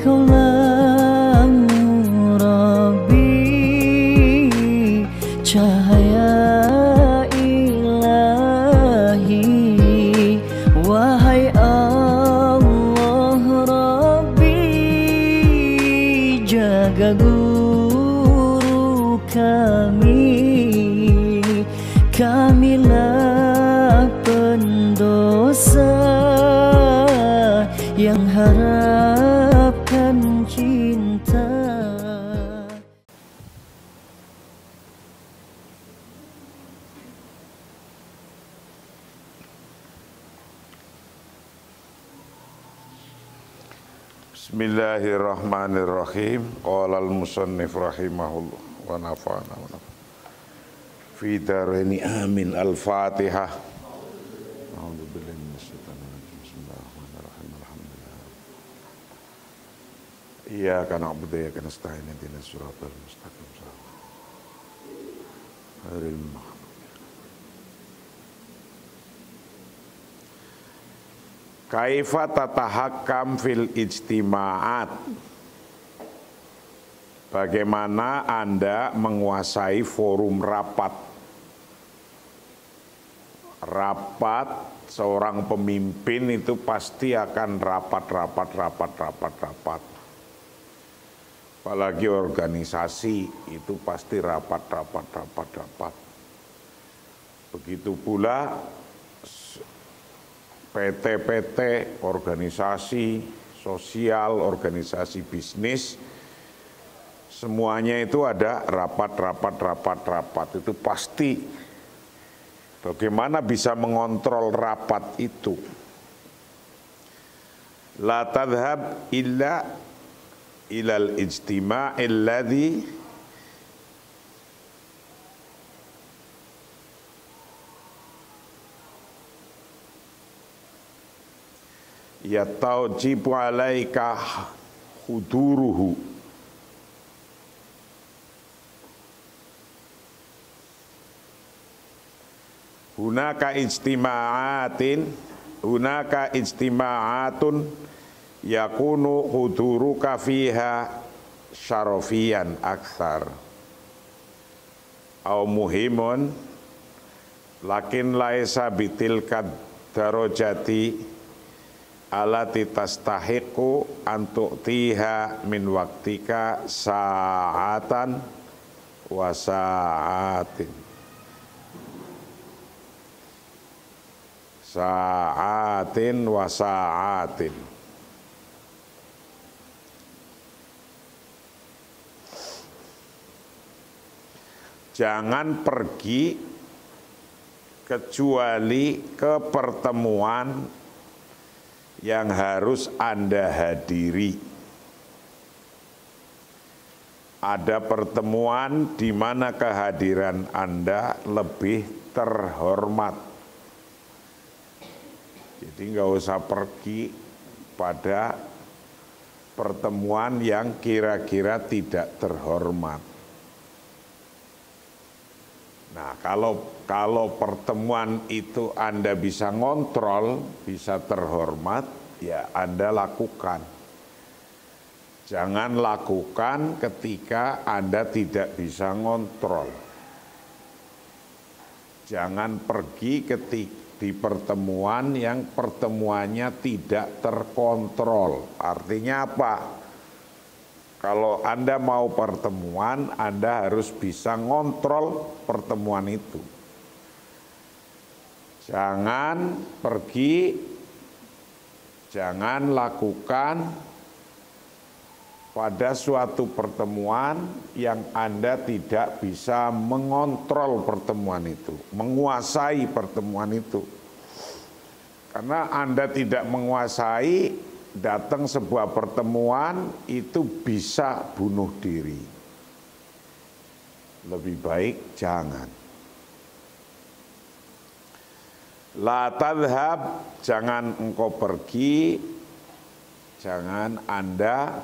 Kaulah Rabbi, cahaya ilahi. Wahai Allah Rabbi, jaga guru kamilah pendosa yang harapkan cinta. Bismillahirrahmanirrahim. Qala al-musannif rahimahullah wa nafa'ana wa nafa'ana fi daraini amin. Al-Fatihah. A'udzubillahi minasyaitonir rajim. Bismillahirrahmanirrahim. Alhamdulillah. Iyyaka na'budu wa iyyaka nasta'in. Ihdinas siratal mustaqim. Ghairil maghdubi. Kaifa tatahakam fil ijtima'at. Bagaimana Anda menguasai forum rapat? Rapat, seorang pemimpin itu pasti akan rapat. Apalagi organisasi itu pasti rapat. Begitu pula PT, organisasi sosial, organisasi bisnis, semuanya itu ada rapat. Itu pasti. Bagaimana bisa mengontrol rapat itu? La tadhhab illa ilal ijtima'il ladzi yataujibu alaika huduruhu. Hunaka ijtima'atun yakunu huduruka fiha syarafiyan akthar au muhimun lakin laisa bitilkad darajati alati tastahiqu antu'tiha min waktika sa'atan wa sa'atin. Jangan pergi kecuali ke pertemuan yang harus Anda hadiri. Ada pertemuan di mana kehadiran Anda lebih terhormat. Jadi nggak usah pergi pada pertemuan yang kira-kira tidak terhormat. Nah, kalau pertemuan itu Anda bisa ngontrol, bisa terhormat, ya Anda lakukan. Jangan lakukan ketika Anda tidak bisa ngontrol. Jangan pergi di pertemuan yang pertemuannya tidak terkontrol. Artinya apa? Kalau Anda mau pertemuan, Anda harus bisa ngontrol pertemuan itu. Jangan pergi, jangan lakukan pada suatu pertemuan yang Anda tidak bisa mengontrol pertemuan itu, menguasai pertemuan itu. Karena Anda tidak menguasai, datang sebuah pertemuan itu bisa bunuh diri. Lebih baik jangan. La tadhhab, jangan engkau pergi, jangan Anda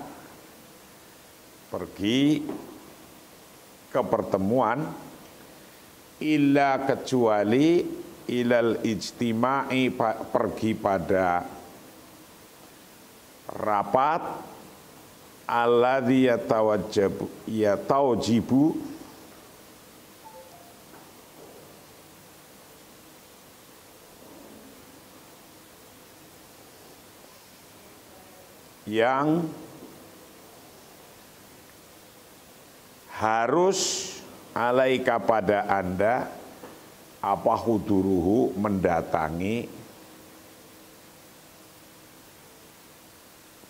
pergi ke pertemuan illa kecuali ilal ijtima'i, pergi pada rapat alladzi yatawjibu yang harus alaika pada Anda apa huduruhu mendatangi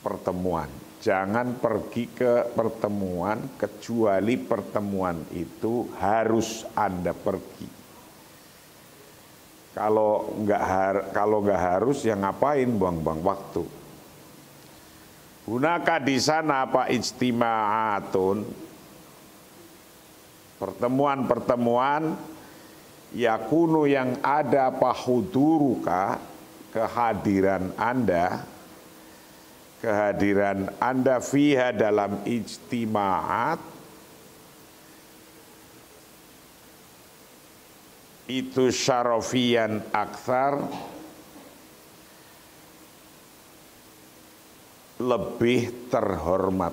pertemuan. Jangan pergi ke pertemuan kecuali pertemuan itu harus Anda pergi. Kalau nggak harus ya ngapain buang-buang waktu. Hunaka di sana apa ijtima'atun, pertemuan-pertemuan yakunu yang ada apa huduruka, kehadiran Anda fiha dalam ijtima'at itu syarafiyan aktsar, lebih terhormat.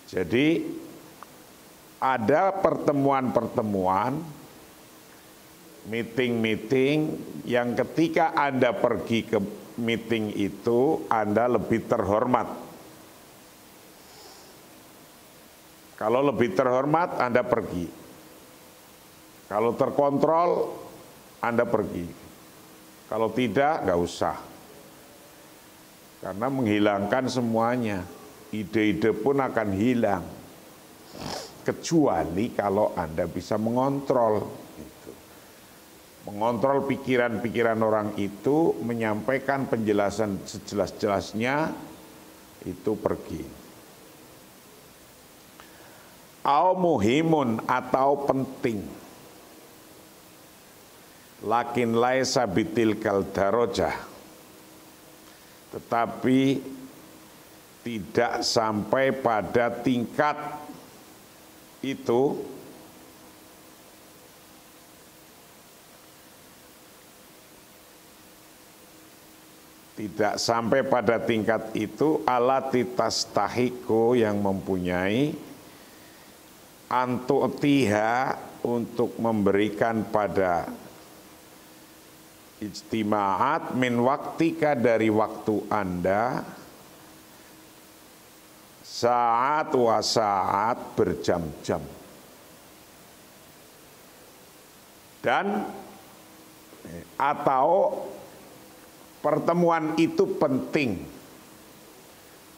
Jadi ada pertemuan-pertemuan, meeting-meeting yang ketika Anda pergi ke meeting itu Anda lebih terhormat. Kalau lebih terhormat Anda pergi. Kalau terkontrol Anda pergi. Kalau tidak, nggak usah. Karena menghilangkan semuanya. Ide-ide pun akan hilang. Kecuali kalau Anda bisa mengontrol. Mengontrol pikiran-pikiran orang itu, menyampaikan penjelasan sejelas-jelasnya, itu pergi. Au muhimun atau penting. Lakin laisa bitilkal darajah, tetapi tidak sampai pada tingkat itu, tidak sampai pada tingkat itu alati tastahiqu yang mempunyai antu'tiha untuk memberikan pada ijtima'at min waktika dari waktu Anda saat wa saat berjam-jam. Dan atau pertemuan itu penting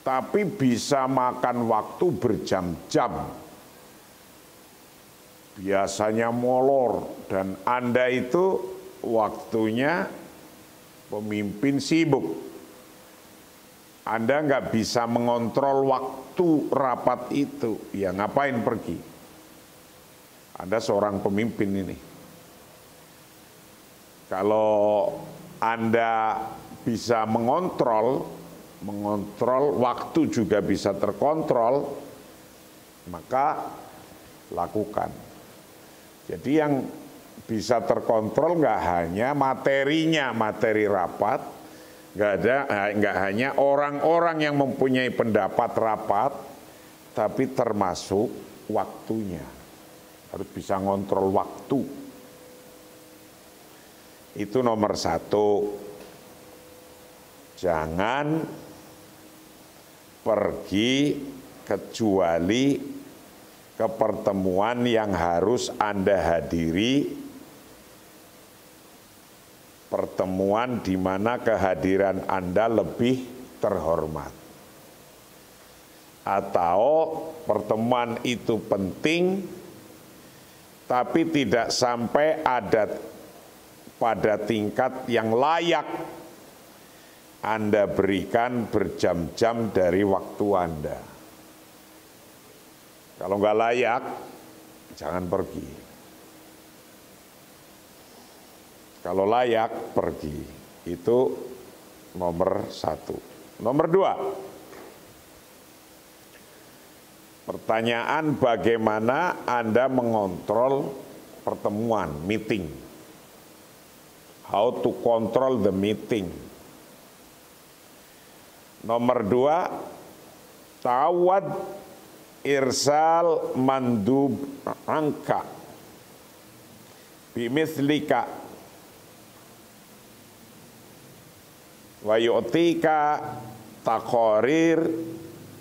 tapi bisa makan waktu berjam-jam. Biasanya molor dan Anda itu waktunya pemimpin sibuk. Anda nggak bisa mengontrol waktu rapat itu, ya ngapain pergi? Anda seorang pemimpin ini. Kalau Anda bisa mengontrol waktu juga bisa terkontrol, maka lakukan. Jadi yang bisa terkontrol nggak hanya materinya, materi rapat, nggak hanya orang-orang yang mempunyai pendapat rapat, tapi termasuk waktunya. Harus bisa ngontrol waktu. Itu nomor satu. Jangan pergi kecuali ke pertemuan yang harus Anda hadiri, pertemuan di mana kehadiran Anda lebih terhormat. Atau pertemuan itu penting, tapi tidak sampai ada pada tingkat yang layak Anda berikan berjam-jam dari waktu Anda. Kalau nggak layak, jangan pergi. Kalau layak, pergi. Itu nomor satu. Nomor dua, pertanyaan bagaimana Anda mengontrol pertemuan, meeting. How to control the meeting. Nomor 2, tawad irsal mandub angka bimithlika wa yu'tika taqarir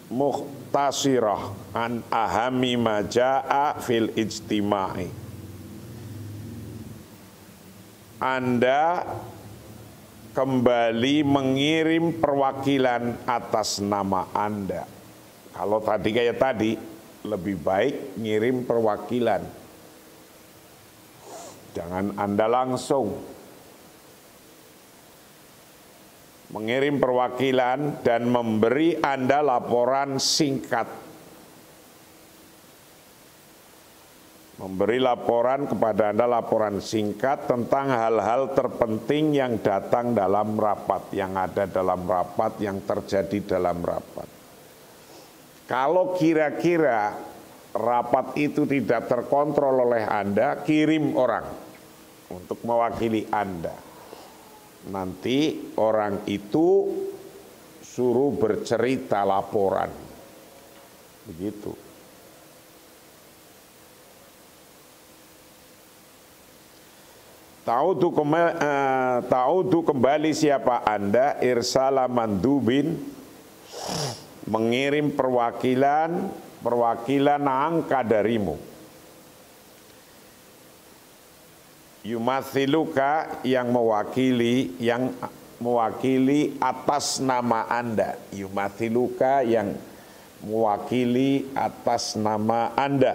mukhtasirah an ahami ma jaa fil ijtima'i. Anda kembali mengirim perwakilan atas nama Anda. Kalau tadi kayak tadi, lebih baik ngirim perwakilan. Jangan Anda langsung. Mengirim perwakilan dan memberi Anda laporan singkat. Memberi laporan kepada Anda, laporan singkat tentang hal-hal terpenting yang datang dalam rapat, yang ada dalam rapat, yang terjadi dalam rapat. Kalau kira-kira rapat itu tidak terkontrol oleh Anda, kirim orang untuk mewakili Anda. Nanti orang itu suruh bercerita laporan. Begitu. Ta'udu kembali siapa Anda, irsala mandubin, mengirim perwakilan angka darimu. Yumathiluka, yang mewakili atas nama Anda. Yumathiluka, yang mewakili atas nama Anda.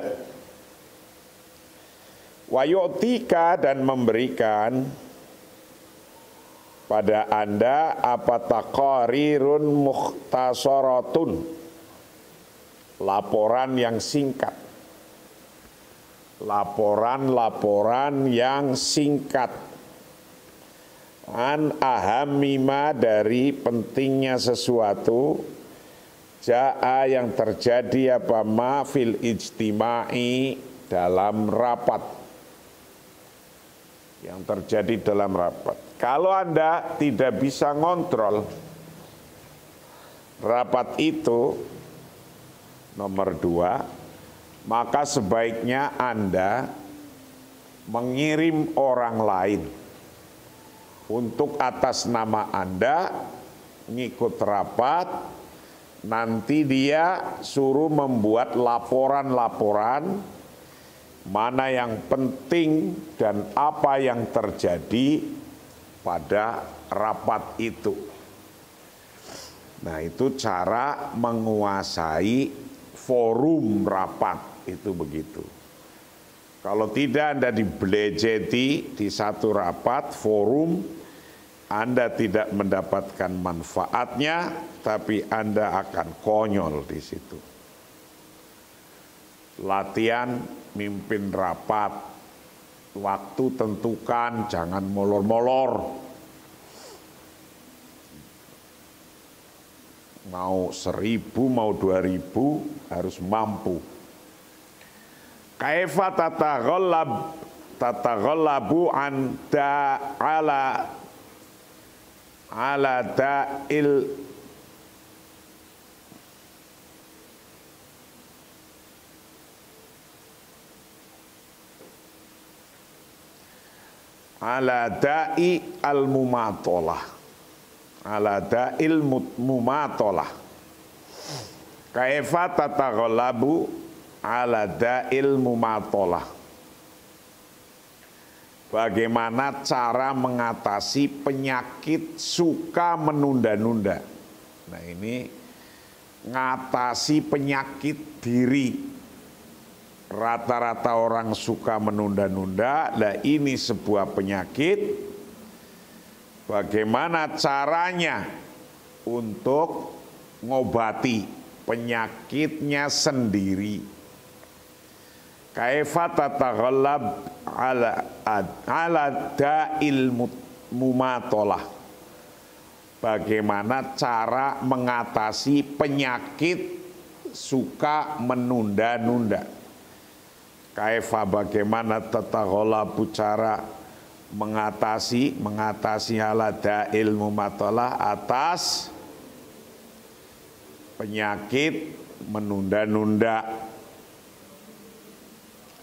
Wa yu'tika, dan memberikan pada Anda apa taqarirun mukhtasaratun, laporan yang singkat. Laporan yang singkat. An ahamima, dari pentingnya sesuatu, jaa, yang terjadi apa ma fil ijtima'i, dalam rapat. Yang terjadi dalam rapat. Kalau Anda tidak bisa ngontrol rapat itu, nomor 2, maka sebaiknya Anda mengirim orang lain untuk atas nama Anda ngikut rapat. Nanti dia suruh membuat laporan-laporan mana yang penting dan apa yang terjadi pada rapat itu. Nah, itu cara menguasai forum rapat. Itu begitu. Kalau tidak, Anda dibelejeti di satu rapat, forum, Anda tidak mendapatkan manfaatnya, tapi Anda akan konyol di situ. Latihan mimpin rapat, waktu tentukan, jangan molor-molor. Mau 1000, mau 2000, harus mampu. Kaifa tataghallabu an ala da'il ala da'i al-mumatolah, ala da'il mumatolah. Kaifa tataghallabu ala da'il mumatolah. Bagaimana cara mengatasi penyakit suka menunda-nunda. Nah, ini ngatasi penyakit diri. Rata-rata orang suka menunda-nunda. Nah, ini sebuah penyakit. Bagaimana caranya untuk ngobati penyakitnya sendiri. Kaifa tataghallab ala da'il mumatolah. Bagaimana cara mengatasi penyakit suka menunda-nunda. Kaifa, bagaimana tataghallabu, cara mengatasi ala da'il mumatolah, atas penyakit menunda-nunda.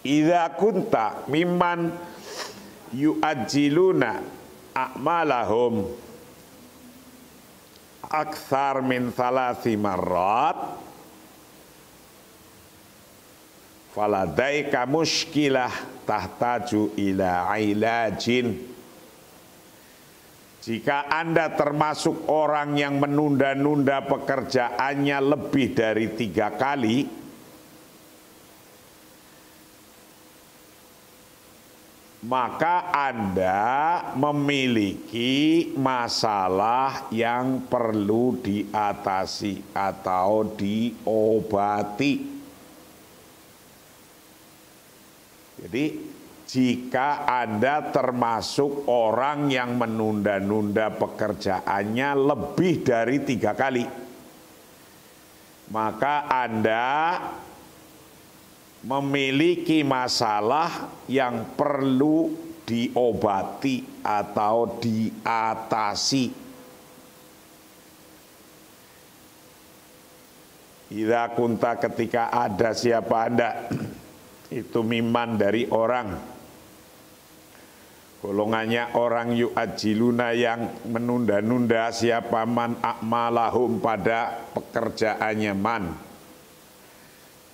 Idza kunta mimman yu'ajjiluna a'malahum akthar min thalathi marrat faladaika mushkilah tahtaju ila ilajin. Jika Anda termasuk orang yang menunda-nunda pekerjaannya lebih dari 3 kali, maka Anda memiliki masalah yang perlu diatasi atau diobati. Jadi, jika Anda termasuk orang yang menunda-nunda pekerjaannya lebih dari 3 kali, maka Anda memiliki masalah yang perlu diobati atau diatasi. Idza kunta, ketika ada siapa Anda, itu miman dari orang, golongannya orang yu'ajiluna yang menunda-nunda, siapa man a'malahum pada pekerjaannya man,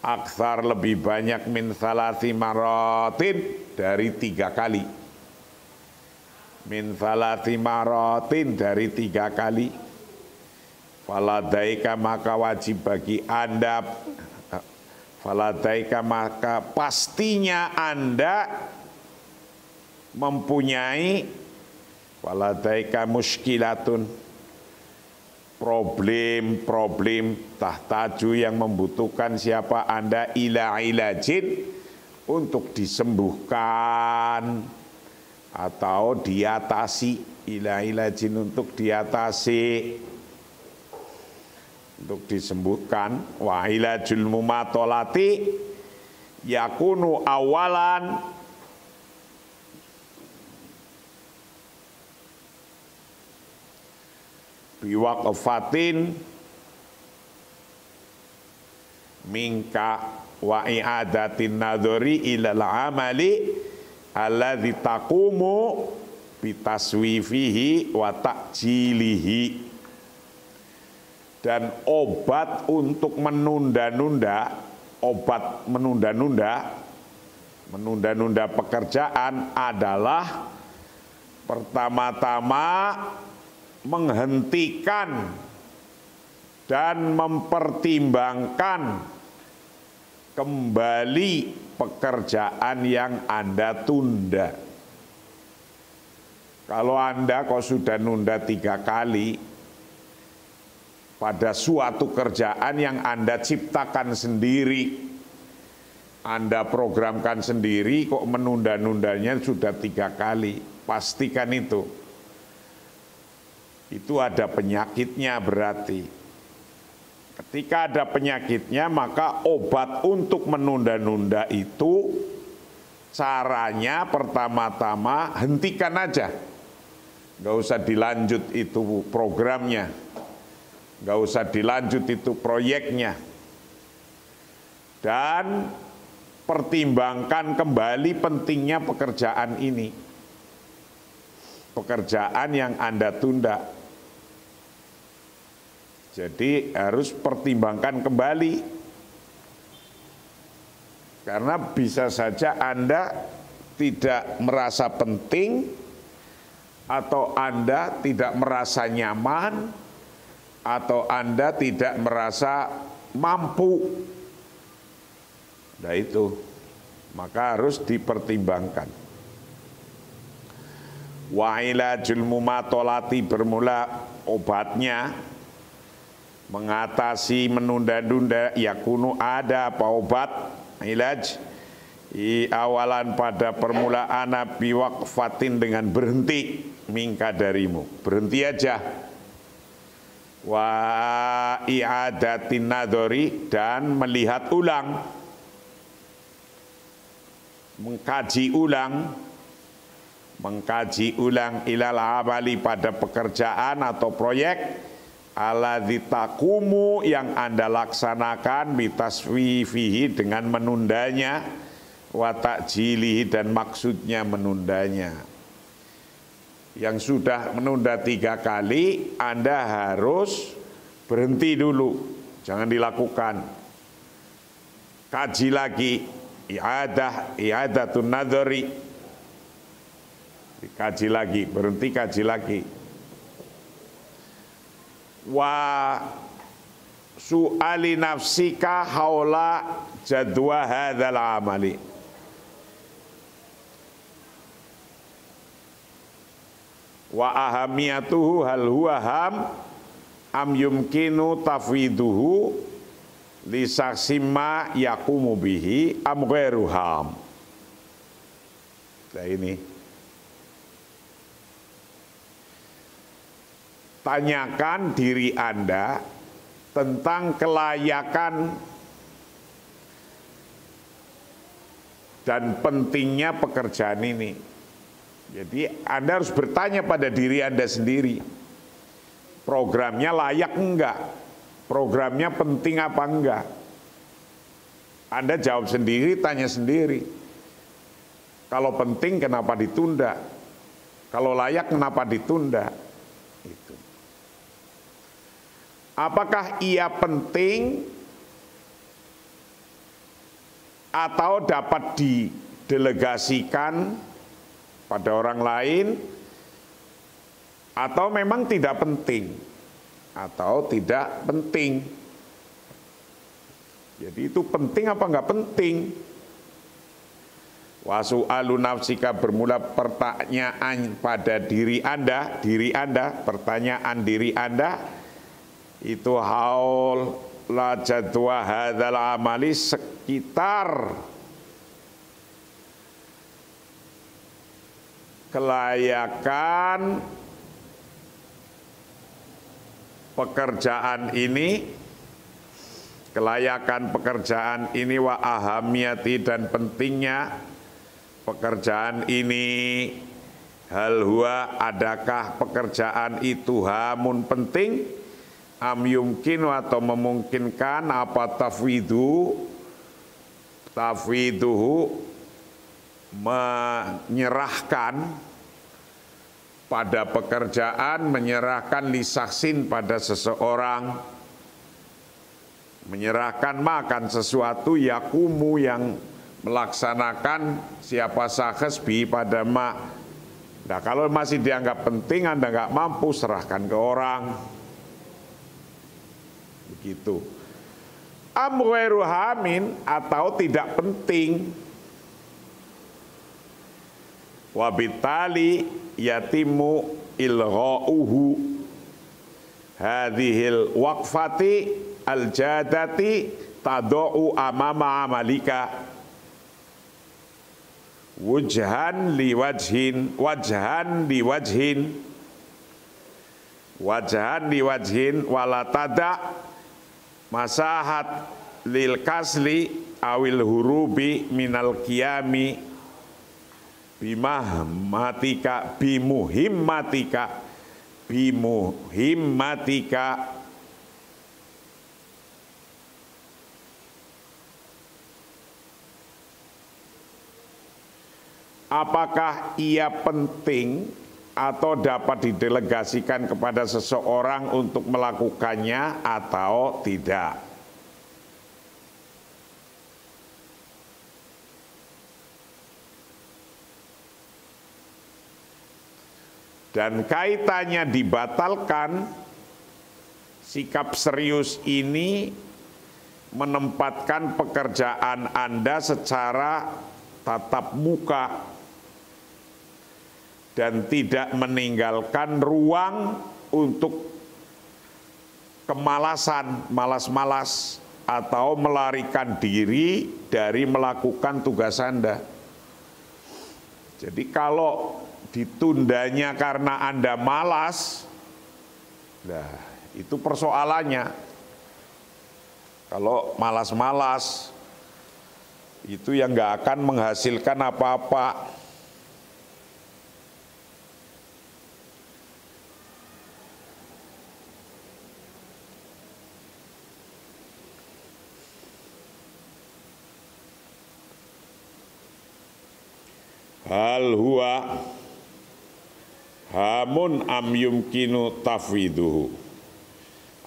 akthar lebih banyak min salasi marotin dari 3 kali, min salasi marotin dari 3 kali, faladaika maka wajib bagi Anda, faladaika maka pastinya Anda mempunyai, faladaika muskilatun, problem tahtaju yang membutuhkan siapa Anda ila ilajin, untuk disembuhkan atau diatasi, ila ilajin untuk diatasi, untuk disembuhkan. Wa ilajul mumatolati yakunu awalan biwaqfatin minka wa i'adatin nadhari ilal amali alladzi taqumu bitaswifihi wa ta'jilihi. Dan obat untuk menunda-nunda, obat menunda-nunda pekerjaan adalah pertama-tama menghentikan dan mempertimbangkan kembali pekerjaan yang Anda tunda. Kalau Anda kok sudah nunda 3 kali pada suatu kerjaan yang Anda ciptakan sendiri, Anda programkan sendiri, kok menunda-nundanya sudah 3 kali, pastikan itu ada penyakitnya berarti. Ketika ada penyakitnya, maka obat untuk menunda-nunda itu caranya pertama-tama hentikan aja. Nggak usah dilanjut itu programnya, nggak usah dilanjut itu proyeknya. Dan pertimbangkan kembali pentingnya pekerjaan ini, pekerjaan yang Anda tunda. Jadi harus pertimbangkan kembali, karena bisa saja Anda tidak merasa penting, atau Anda tidak merasa nyaman, atau Anda tidak merasa mampu. Nah itu, maka harus dipertimbangkan. Wa ilajul mumatolati, bermula obatnya mengatasi menunda-nunda, yakunu ada apa obat ilaj awalan pada permulaan biwaqfatin, dengan berhenti mingka darimu, berhenti aja. Wa i'adatin nadhari, dan melihat ulang, mengkaji ulang ilal amali pada pekerjaan atau proyek Alladzi taqumu yang Anda laksanakan bitaswifihi dengan menundanya, wa ta'jilihi dan maksudnya menundanya. Yang sudah menunda 3 kali, Anda harus berhenti dulu, jangan dilakukan. Kaji lagi, i'adatun nadhari. Kaji lagi, berhenti kaji lagi. Wa su'ali nafsika haula jadwa hadzal amali. Wa ahamiyatuhu hal huwa ham am yumkinu tafwiduhu li saksima yaqumu bihi am ghairu ham. Nah ini tanyakan diri Anda tentang kelayakan dan pentingnya pekerjaan ini. Jadi Anda harus bertanya pada diri Anda sendiri, programnya layak enggak? Programnya penting apa enggak? Anda jawab sendiri, tanya sendiri. Kalau penting kenapa ditunda? Kalau layak kenapa ditunda? Itu. Apakah ia penting atau dapat didelegasikan pada orang lain, atau memang tidak penting, atau tidak penting. Jadi itu penting apa enggak penting? Wasu'alu nafsika bermula pertanyaan pada diri Anda, pertanyaan diri Anda, itu haul la jadwa hadzal amali, sekitar kelayakan pekerjaan ini, wa ahamiyati dan pentingnya pekerjaan ini, hal huwa adakah pekerjaan itu hamun penting, am yumkin atau memungkinkan, apa tafwiduhu menyerahkan pada pekerjaan, menyerahkan lisaksin pada seseorang, menyerahkan makan sesuatu yakumu yang melaksanakan siapa sahes bi pada ma. Nah kalau masih dianggap penting, Anda nggak mampu, serahkan ke orang. Begitu. Am ghairu hamin atau tidak penting. Wabitali yatimu ilgha'uhu hadhil waqfati al-jadati tadu'u amama amalika wajhan liwajhin wala tada masahat lil kasli awil hurubi minal qiyami bimuhimmatika apakah ia penting atau dapat didelegasikan kepada seseorang untuk melakukannya atau tidak. Dan kaitannya dibatalkan, sikap serius ini menempatkan pekerjaan Anda secara tatap muka dan tidak meninggalkan ruang untuk kemalasan, malas-malas, atau melarikan diri dari melakukan tugas Anda. Jadi kalau ditundanya karena Anda malas, nah itu persoalannya. Kalau malas-malas, itu yang nggak akan menghasilkan apa-apa. hal huwa hamun am yumkinu tafwiduhu.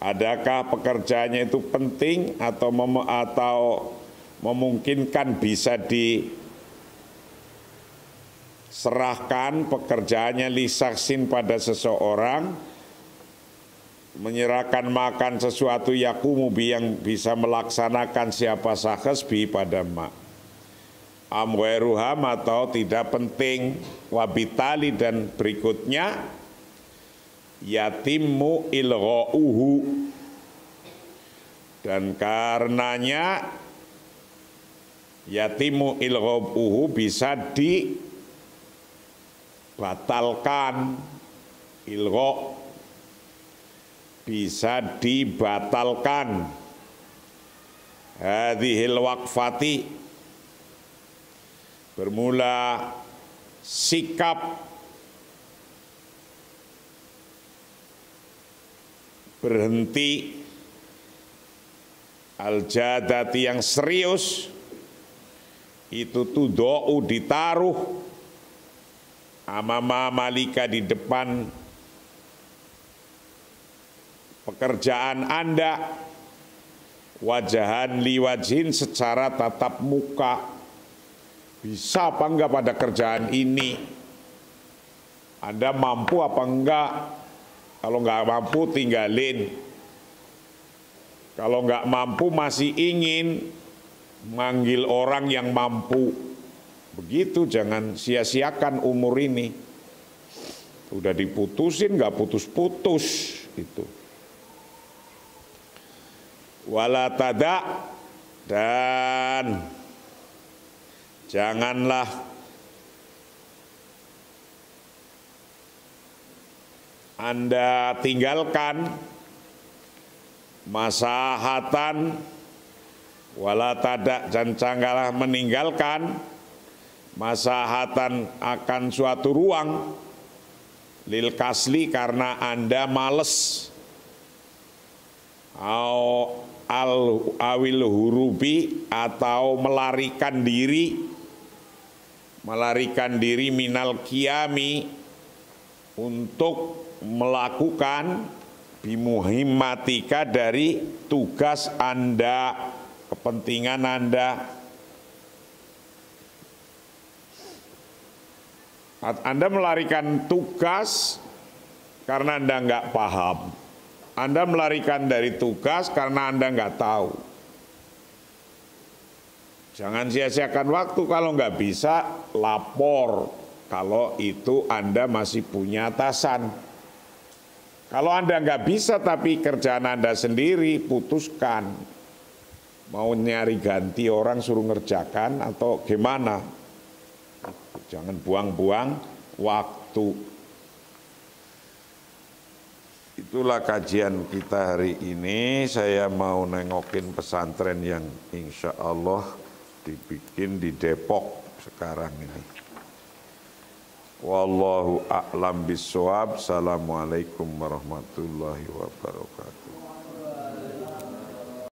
Adakah pekerjaannya itu penting atau memungkinkan bisa diserahkan pekerjaannya lisaksin pada seseorang, menyerahkan makan sesuatu yakumubi yang bisa melaksanakan siapa sahes bi pada mak. Amweruham atau tidak penting, wabitali dan berikutnya yatimmu ilgha'uhu, dan karenanya yatimmu ilgha'uhu bisa dibatalkan, ilgha' bisa dibatalkan, hadhil waqfati bermula sikap berhenti al-jadati yang serius itu tudou ditaruh amama malika di depan pekerjaan Anda, wajahan liwajhin secara tatap muka, bisa apa enggak pada kerjaan ini, Anda mampu apa enggak. Kalau nggak mampu tinggalin. Kalau nggak mampu masih ingin manggil orang yang mampu. Begitu, jangan sia-siakan umur ini. Udah diputusin nggak putus-putus itu. Wala tada, dan janganlah Anda tinggalkan masahatan, wala tada, dan janganlah meninggalkan masahatan akan suatu ruang lil kasli karena Anda males, awil hurubi atau melarikan diri minal qiyami untuk melakukan bimuhimmatika dari tugas Anda, kepentingan Anda. Anda melarikan tugas karena Anda nggak paham. Anda melarikan dari tugas karena Anda nggak tahu. Jangan sia-siakan waktu. Kalau nggak bisa, lapor. Kalau itu Anda masih punya atasan. Kalau Anda nggak bisa tapi kerjaan Anda sendiri, putuskan. Mau nyari ganti orang suruh ngerjakan atau gimana? Jangan buang-buang waktu. Itulah kajian kita hari ini. Saya mau nengokin pesantren yang insya Allah dibikin di Depok sekarang ini. Wallahu a'lam bishawab. Assalamualaikum warahmatullahi wabarakatuh.